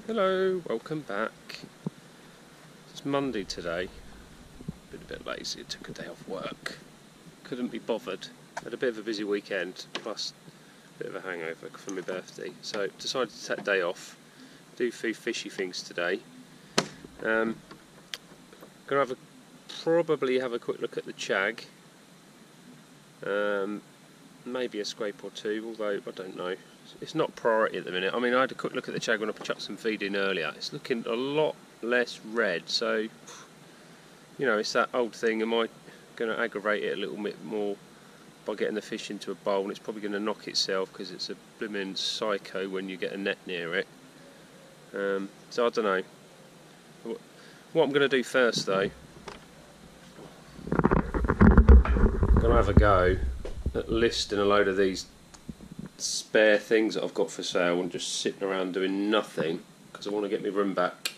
Hello, welcome back. It's Monday today. Been a bit lazy, took a day off work. Couldn't be bothered. Had a bit of a busy weekend, plus a bit of a hangover for my birthday. So decided to take a day off, do a few fishy things today. Gonna probably have a quick look at the chag. Maybe a scrape or two, although I don't know. It's not priority at the minute. I mean, I had a quick look at the chag when I chucked some feed in earlier. It's looking a lot less red, so you know, it's that old thing. Am I going to aggravate it a little bit more by getting the fish into a bowl? And it's probably going to knock itself because it's a blooming psycho when you get a net near it. So I don't know. What I'm going to do first, though, I'm going to have a go at listing a load of these spare things that I've got for sale and just sitting around doing nothing because I want to get my room back.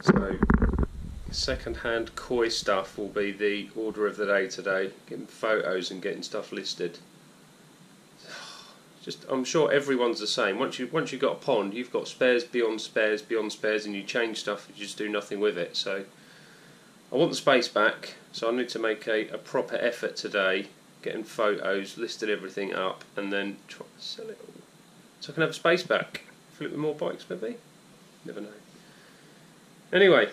So second-hand koi stuff will be the order of the day today, getting photos and getting stuff listed. Just, I'm sure everyone's the same. Once you've got a pond, you've got spares beyond spares beyond spares, and you change stuff, you just do nothing with it. So I want the space back, so I need to make a proper effort today, getting photos, listed everything up, and then try to sell it all so I can have space back. Fill it with more bikes, maybe? Never know. Anyway,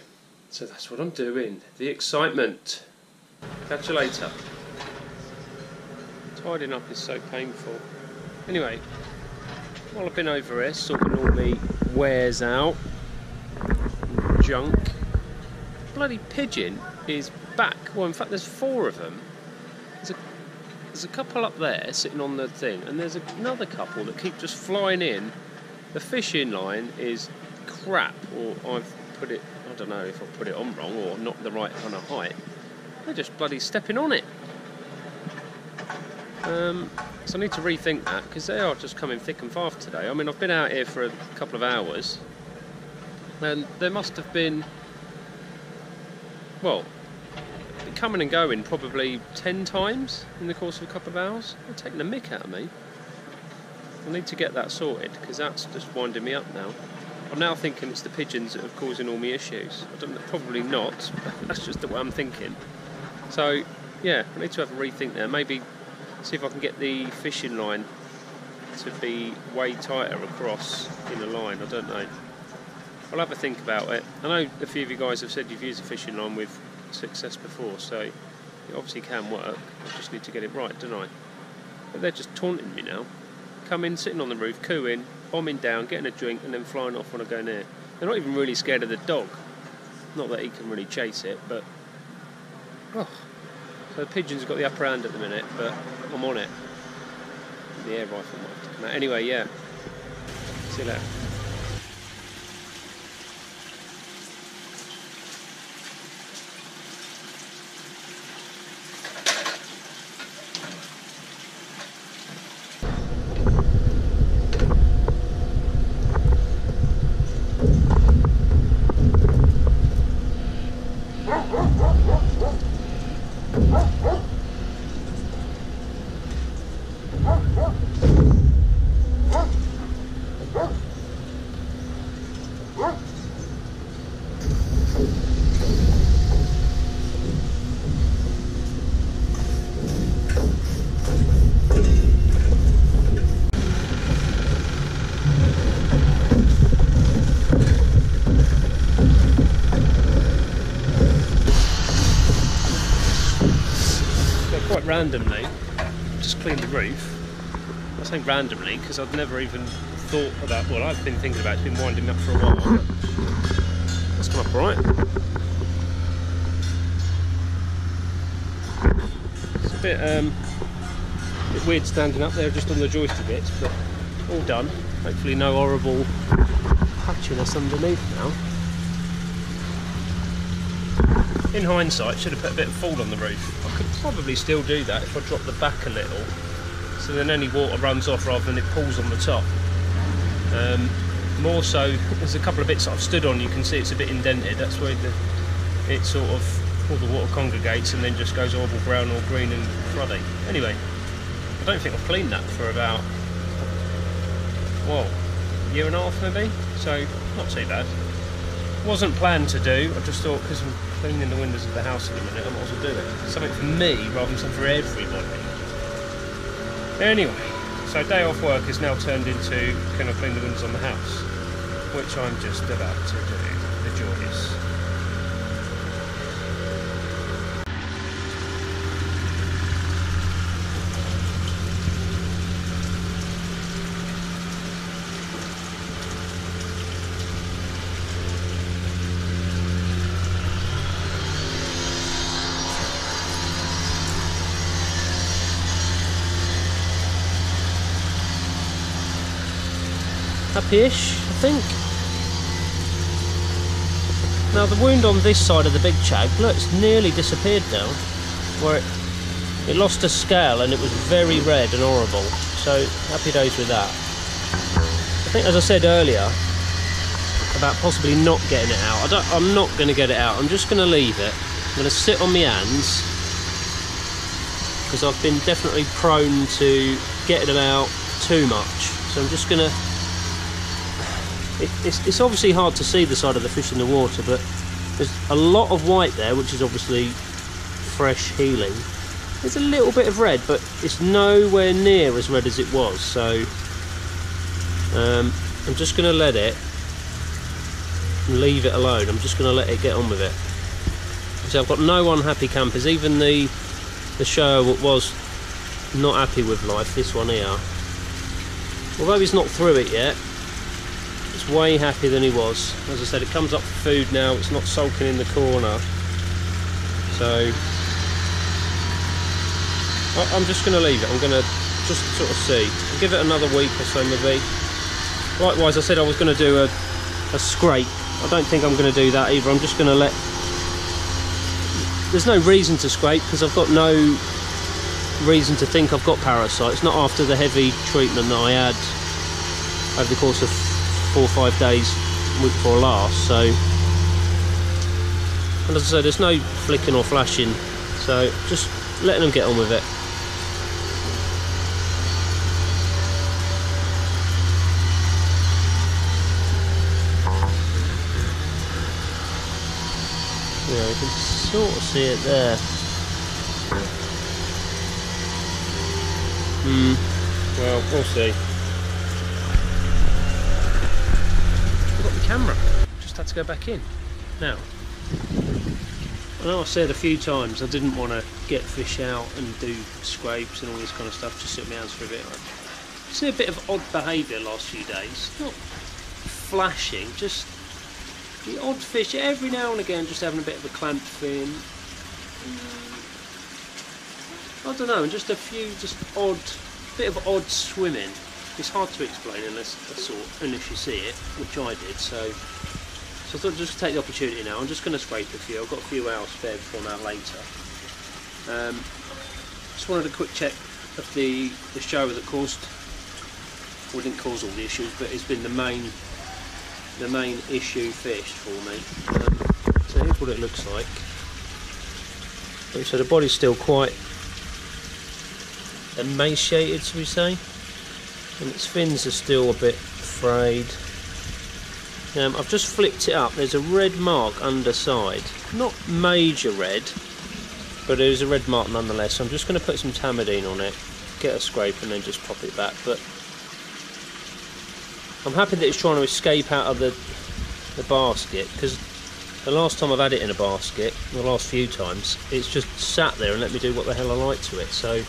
so that's what I'm doing. The excitement. Catch you later. Tidying up is so painful. Anyway, while I've been over here sorting all the wares out, junk, bloody Pigeon is back. Well, in fact, there's 4 of them. There's a couple up there sitting on the thing, and there's another couple that keep just flying in. The fishing line is crap, or I've put it, I don't know if I've put it on wrong or not the right kind of height. They're just bloody stepping on it. So I need to rethink that, because they are just coming thick and fast today. I mean, I've been out here for a couple of hours, and there must have been, well, coming and going probably 10 times in the course of a couple of hours. They're taking the mick out of me. I need to get that sorted, because that's just winding me up now. I'm now thinking it's the pigeons that are causing all my issues. I don't know, probably not, but that's just the way I'm thinking. So yeah, I need to have a rethink there. Maybe see if I can get the fishing line to be way tighter across in a line. I don't know. I'll have a think about it. I know a few of you guys have said you've used a fishing line with success before, so it obviously can work. I just need to get it right, don't I? But they're just taunting me now. Coming, sitting on the roof, cooing, bombing down, getting a drink, and then flying off when I go near. They're not even really scared of the dog. Not that he can really chase it, but oh. So the pigeon's got the upper hand at the minute, but I'm on it. The air rifle might have to come out. Anyway, yeah. See you later. Quite randomly, just cleaned the roof. I say randomly because I've never even thought about, well, I've been thinking about it, it's been winding me up for a while. That's come up alright. It's a bit weird standing up there just on the joystick bits, but all done. Hopefully no horrible patchiness underneath now. In hindsight, should have put a bit of fall on the roof. I could probably still do that if I drop the back a little, so then any water runs off rather than it pools on the top. More so, there's a couple of bits that I've stood on, you can see it's a bit indented. That's where it sort of, all the water congregates and then just goes all brown or green and cruddy. Anyway, I don't think I've cleaned that for about, well, a year and a half maybe. so not too bad. Wasn't planned to do, I just thought because I'm cleaning the windows of the house in a minute, I might as well do it. Something for me rather than something for everybody. Anyway, so day off work is now turned into can I clean the windows on the house, which I'm just about to do. The joys. Happy-ish, I think. Now the wound on this side of the big chag, look, it's nearly disappeared now. Where it lost a scale and it was very red and horrible. So happy days with that. I think, as I said earlier, about possibly not getting it out. I'm not going to get it out. I'm just going to leave it. I'm going to sit on my hands because I've been definitely prone to getting them out too much. So I'm just going to. It's obviously hard to see the side of the fish in the water, but there's a lot of white there, which is obviously fresh healing. There's a little bit of red, but it's nowhere near as red as it was, so I'm just going to let it and leave it alone. I'm just going to let it get on with it. So I've got no unhappy campers, even the show was not happy with life, this one here. Although he's not through it yet, it's way happier than he was. As I said, it comes up for food now, it's not sulking in the corner. So I'm just going to leave it. I'm going to just sort of see. I'll give it another week or so maybe. Likewise, I said I was going to do a scrape. I don't think I'm going to do that either. I'm just going to let... There's no reason to scrape because I've got no reason to think I've got parasites. Not after the heavy treatment that I had over the course of 4 or 5 days, week before last. So, and as I said, there's no flicking or flashing. So just letting them get on with it. Yeah, you can sort of see it there. Well, we'll see. I've got the camera. Just had to go back in. Now, I know I've said a few times I didn't want to get fish out and do scrapes and all this kind of stuff, just sit my hands for a bit. I've seen a bit of odd behaviour the last few days. Not flashing, just the odd fish every now and again just having a bit of a clamped fin. I don't know, and just a few bit of odd swimming. It's hard to explain unless you see it, which I did. So I thought I'd just take the opportunity now. I'm just going to scrape a few. I've got a few hours spare before now later. Just wanted a quick check of the show that caused, well, didn't cause all the issues, but it's been the main issue fish for me. So here's what it looks like. So the body's still quite emaciated, shall we say, and its fins are still a bit frayed. I've just flipped it up. There's a red mark underside, not major red, but there's a red mark nonetheless. So I'm just going to put some Tamidine on it, get a scrape, and then just pop it back. But I'm happy that it's trying to escape out of the basket, because the last time I've had it in a basket, the last few times, it's just sat there and let me do what the hell I like to it. So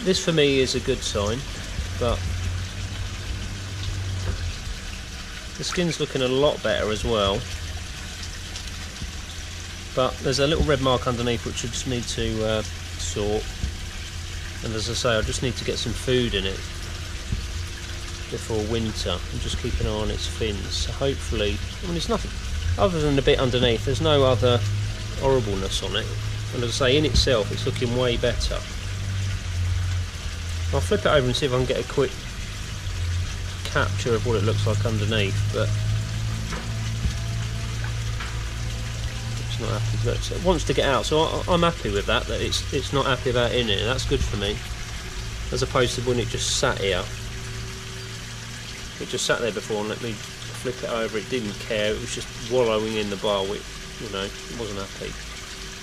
this for me is a good sign, but the skin's looking a lot better as well. But there's a little red mark underneath which I just need to sort. And as I say, I just need to get some food in it before winter and just keep an eye on its fins. So hopefully, I mean, it's nothing other than a bit underneath. There's no other horribleness on it. And as I say, in itself, it's looking way better. I'll flip it over and see if I can get a quick capture of what it looks like underneath, but it's not happy. But it wants to get out, so I'm happy with that. That it's not happy about in it. That's good for me, as opposed to when it just sat here. It just sat there before and let me flip it over, it didn't care, it was just wallowing in the bowl. It, you know, it wasn't happy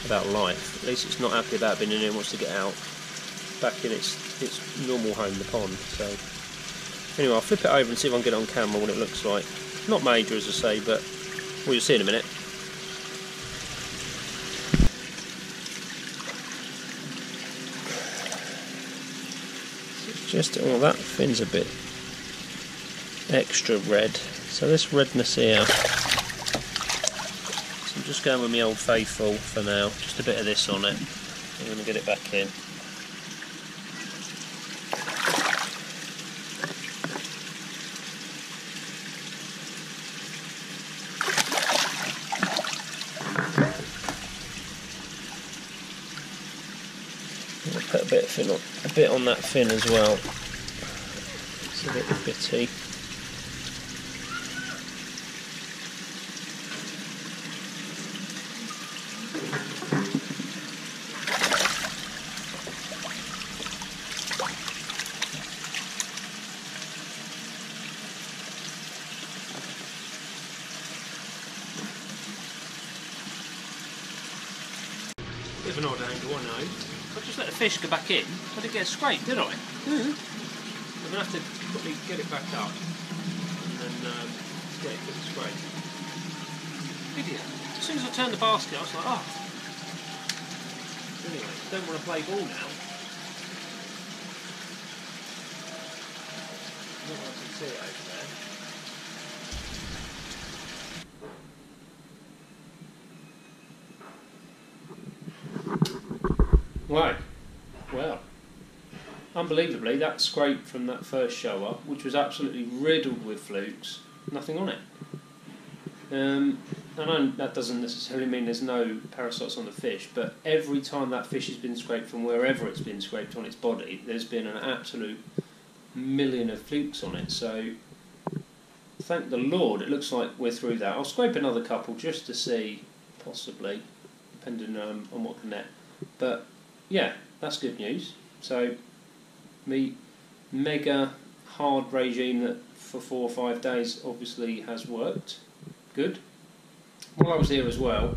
about life. At least it's not happy about being in here and wants to get out back in its normal home, the pond. So anyway, I'll flip it over and see if I can get it on camera what it looks like. Not major, as I say, but we'll see in a minute. Just, oh, that fin's a bit extra red, so this redness here, so I'm just going with my Old Faithful for now, just a bit of this on it. I'm going to get it back in. I'll put a bit on that fin as well. It's a bit bitty. Bit of an odd angle, I know. I just let the fish go back in. I didn't get a scrape, did I? I'm going to have to quickly get it back up and then get it with the scrape. Idiot. As soon as I turned the basket, I was like, oh. Anyway, don't want to play ball now. Not that I can see it over there. Right, well, unbelievably, that scrape from that first show up, which was absolutely riddled with flukes, nothing on it. I know that doesn't necessarily mean there's no parasites on the fish, but every time that fish has been scraped from wherever it's been scraped on its body, there's been an absolute million of flukes on it. So, thank the Lord, it looks like we're through that. I'll scrape another couple just to see, possibly, depending on what can net. But yeah, that's good news. So, the mega hard regime that for 4 or 5 days obviously has worked. Good. While I was here as well,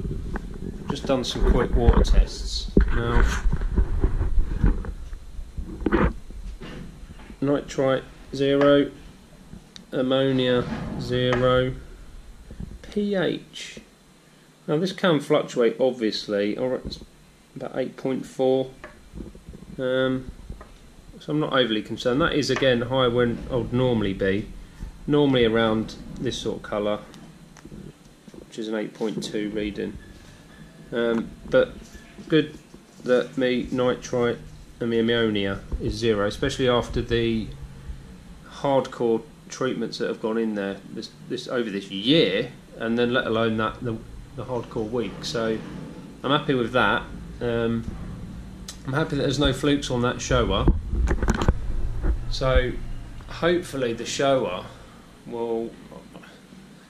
just done some quick water tests. Now, nitrite 0, ammonia 0, pH. Now this can fluctuate obviously. I reckon it's about 8.4. So I'm not overly concerned. That is again higher than I would normally be. Normally around this sort of colour, which is an 8.2 reading. But good that me nitrite and my ammonia is 0, especially after the hardcore treatments that have gone in there this over this year, and then let alone that the hardcore week. So I'm happy with that. I'm happy that there's no flukes on that shower. So hopefully the shower will.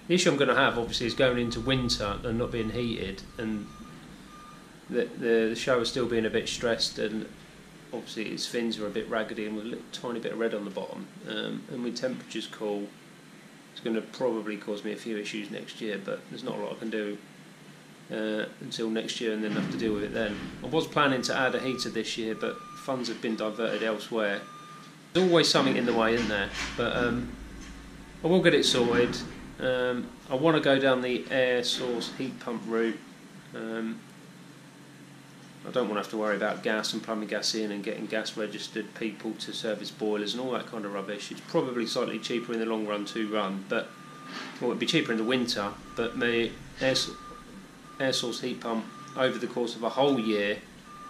The issue I'm going to have obviously is going into winter and not being heated, and the shower still being a bit stressed, and obviously its fins are a bit raggedy and with a little tiny bit of red on the bottom. And with temperatures cool, it's going to probably cause me a few issues next year, but there's not a lot I can do until next year, and then have to deal with it then. I was planning to add a heater this year, but funds have been diverted elsewhere. There's always something in the way, isn't there? But I will get it sorted. I want to go down the air source heat pump route. I don't want to have to worry about gas and plumbing gas in and getting gas registered people to service boilers and all that kind of rubbish. It's probably slightly cheaper in the long run to run, but well, it'd be cheaper in the winter. But my air source heat pump over the course of a whole year,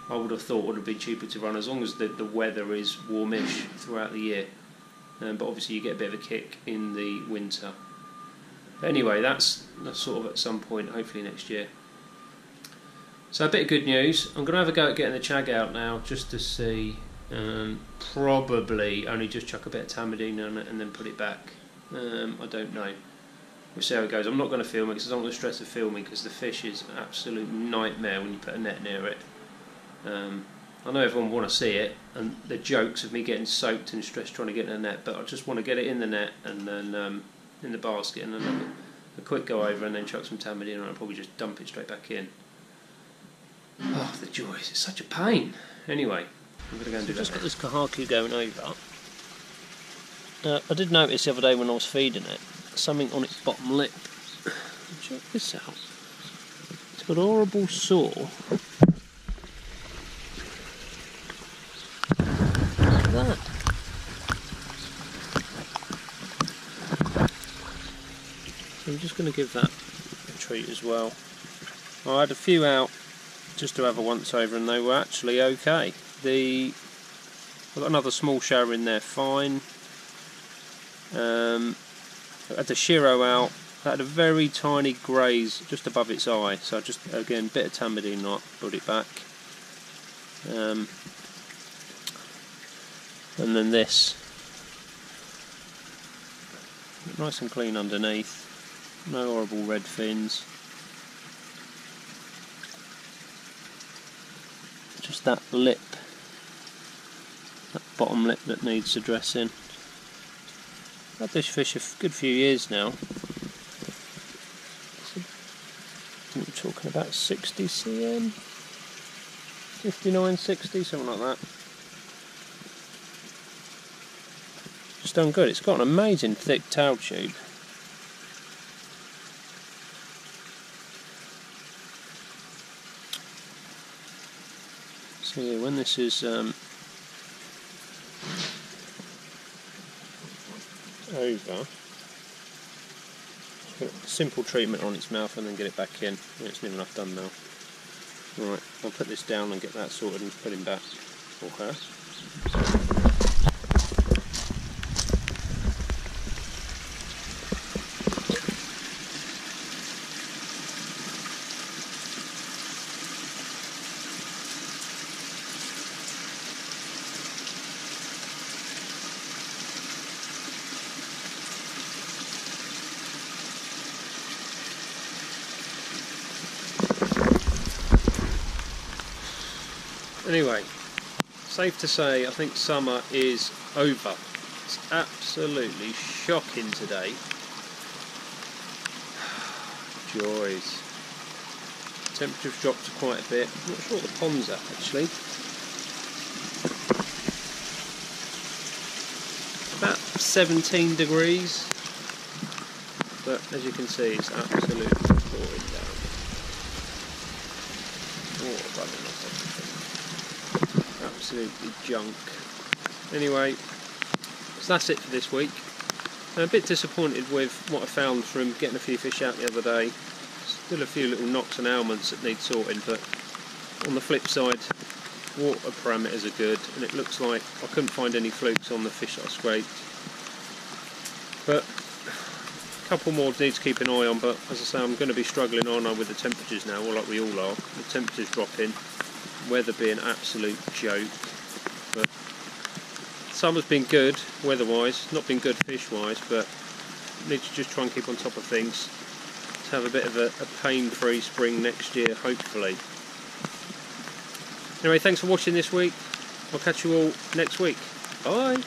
I would have thought would have been cheaper to run as long as the weather is warmish throughout the year. But obviously you get a bit of a kick in the winter. But anyway, that's sort of at some point, hopefully next year. So a bit of good news. I'm going to have a go at getting the chag out now, just to see. Probably only just chuck a bit of tamidine on it and then put it back. I don't know. We'll see how it goes. I'm not going to film it because I don't want the stress of filming, because the fish is an absolute nightmare when you put a net near it. I know everyone will want to see it, and the jokes of me getting soaked and stressed trying to get in the net, but I just want to get it in the net and then in the basket, and then have a quick go over and then chuck some tamid in, and I'll probably just dump it straight back in. Oh, the joys, it's such a pain. Anyway, I'm going to go and do that. Just got this kahaki going over. I did notice the other day when I was feeding it, something on its bottom lip. Check this out. It's got a horrible sore. Look at that. So I'm just going to give that a treat as well. I had a few out just to have a once over, and they were actually okay. I've got another small shower in there, fine. I had the Shiro out. That had a very tiny graze just above its eye, so I just, again, bit of tamidine knot, brought it back. And then this, nice and clean underneath, no horrible red fins. Just that lip, that bottom lip that needs addressing. I've had this fish a good few years now. We're talking about 60 cm, 59, 60, something like that. It's done good. It's got an amazing thick tail tube. So yeah, when this is over, put a simple treatment on its mouth and then get it back in. It's near enough done now. Right, I'll put this down and get that sorted and put him back, or her. Anyway, safe to say I think summer is over. It's absolutely shocking today. Joys. Temperature's dropped quite a bit. I'm not sure what the pond's at actually. About 17 degrees. But as you can see, it's absolutely pouring down. Oh, running off everything. Absolutely junk. Anyway, so that's it for this week. I'm a bit disappointed with what I found from getting a few fish out the other day. Still a few little knocks and ailments that need sorting, but on the flip side, water parameters are good, and it looks like I couldn't find any flukes on the fish that I scraped. But a couple more need to keep an eye on, but as I say, I'm going to be struggling on with the temperatures now, like we all are. The temperatures dropping, weather being an absolute joke, but summer's been good weather-wise, not been good fish-wise, but need to just try and keep on top of things to have a bit of a pain-free spring next year, hopefully. Anyway, thanks for watching this week. I'll catch you all next week. Bye!